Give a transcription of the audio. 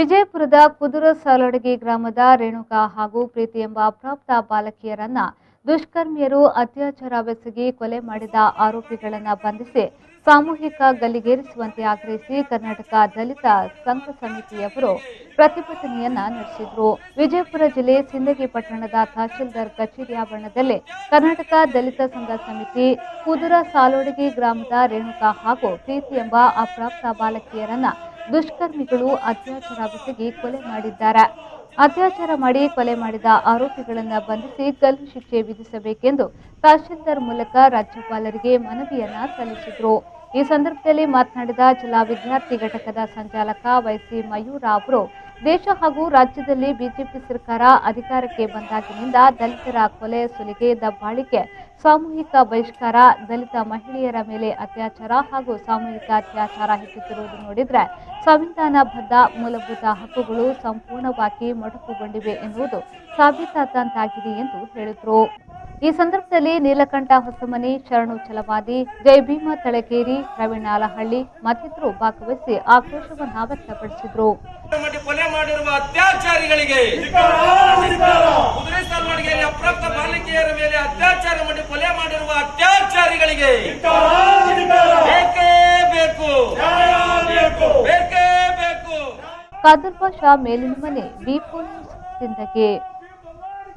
ವಿಜಯಪುರದ ಕುದುರ ಸಾಲೊಡಗಿ ಗ್ರಾಮದ ರೇಣುಕಾ ಹಾಗೂ ಪ್ರೀತಿ ಎಂಬ ಅಪ್ರಾಪ್ತ ಬಾಲಕಿಯರನ್ನ ದುಷ್ಕರ್ಮಿಯರು ಅತ್ಯಾಚಾರವೆಸಗಿ ಕೊಲೆ ಮಾಡಿದ ಆರೋಪಿಗಳನ್ನು ಬಂಧಿಸಿ ಸಾಮೂಹಿಕ ಗಲ್ಲಿಗೇರಿಸುವಂತೆ ಆಗ್ರಹಿಸಿ ಕರ್ನಾಟಕ ದಲಿತ ಸಂಘ ಸಮಿತಿಯವರು ಪ್ರತಿಭಟನೆಯನ್ನ ನಡೆಸಿದರು. ವಿಜಯಪುರ ಜಿಲ್ಲೆ ಸಿಂದಗಿ ಪಟ್ಟಣದ ತಹಶೀಲ್ದಾರ್ ಕಚೇರಿ ಆವರಣದಲ್ಲಿ ಕರ್ನಾಟಕ ದಲಿತ ಸಂಘ ಸಮಿತಿ ಕುದುರ ಸಾಲೊಡಗಿ ಗ್ರಾಮದ ರೇಣುಕಾ ಹಾಗೂ ಪ್ರೀತಿ ಎಂಬ ಅಪ್ರಾಪ್ತ ಬಾಲಕಿಯರನ್ನ ದುಷ್ಕರ್ಮಿಗಳು ಅತ್ಯಾಚಾರವೆಸಗಿ ಕೊಲೆ ಮಾಡಿದ್ದಾರೆ. ಅತ್ಯಾಚಾರ ಮಾಡಿ ಕೊಲೆ ಮಾಡಿದ ಆರೋಪಿಗಳನ್ನು ಬಂಧಿಸಿ ಗಲ್ಲು ಶಿಕ್ಷೆ ವಿಧಿಸಬೇಕೆಂದು ತಹಶೀಲ್ದಾರ್ ಮೂಲಕ ರಾಜ್ಯಪಾಲರಿಗೆ ಮನವಿಯನ್ನ ಸಲ್ಲಿಸಿದರು. ಈ ಸಂದರ್ಭದಲ್ಲಿ ಮಾತನಾಡಿದ ಜಿಲ್ಲಾ ವಿದ್ಯಾರ್ಥಿ ಘಟಕದ ಸಂಚಾಲಕ ವೈಸಿ ಮಯೂರ ಅವರು, ದೇಶ ಹಾಗೂ ರಾಜ್ಯದಲ್ಲಿ ಬಿಜೆಪಿ ಸರ್ಕಾರ ಅಧಿಕಾರಕ್ಕೆ ಬಂದಾಗಿನಿಂದ ದಲಿತರ ಕೊಲೆ, ಸುಲಿಗೆ, ದಬ್ಬಾಳಿಕೆ, ಸಾಮೂಹಿಕ ಬಹಿಷ್ಕಾರ, ದಲಿತ ಮಹಿಳೆಯರ ಮೇಲೆ ಅತ್ಯಾಚಾರ ಹಾಗೂ ಸಾಮೂಹಿಕ ಅತ್ಯಾಚಾರ ಹೆಚ್ಚುತ್ತಿರುವುದು ನೋಡಿದರೆ ಸಂವಿಧಾನಬದ್ಧ ಮೂಲಭೂತ ಹಕ್ಕುಗಳು ಸಂಪೂರ್ಣವಾಗಿ ಮೊಟಕುಗೊಂಡಿವೆ ಎನ್ನುವುದು ಸಾಬೀತಾದಂತಾಗಿದೆ ಎಂದು ಹೇಳಿದರು. ಈ ಸಂದರ್ಭದಲ್ಲಿ ನೀಲಕಂಠ ಹೊಸಮನಿ, ಶರಣು ಛಲವಾದಿ, ಜಯಭೀಮ ತಳಗೇರಿ, ಪ್ರವೀಣ್ ಆಲಹಳ್ಳಿ ಮತ್ತಿತರರು ಭಾಗವಹಿಸಿ ಆಕ್ರೋಶವನ್ನು ವ್ಯಕ್ತಪಡಿಸಿದರು. ಕೊಲೆ ಮಾಡಿರುವ ಅತ್ಯಾಚಾರಿಗಳಿಗೆ, ಕುದುರೆ ಸಾಲೊಡಗಿಯಲ್ಲಿ ಅಪ್ರಾಪ್ತ ಬಾಲಕಿಯರ ಮೇಲೆ ಅತ್ಯಾಚಾರ ಮಾಡಿ ಕೊಲೆ ಮಾಡಿರುವ ಅತ್ಯಾಚಾರಿಗಳಿಗೆ ಬೇಕೇ ಬೇಕು, ಬೇಕೇ ಬೇಕು. ಕಾದರ್ ಪಾಷಾ, ಮೇಲಿನ ಮನೆ, ವಿ4 ನ್ಯೂಸ್, ಸಿಂದಗಿ.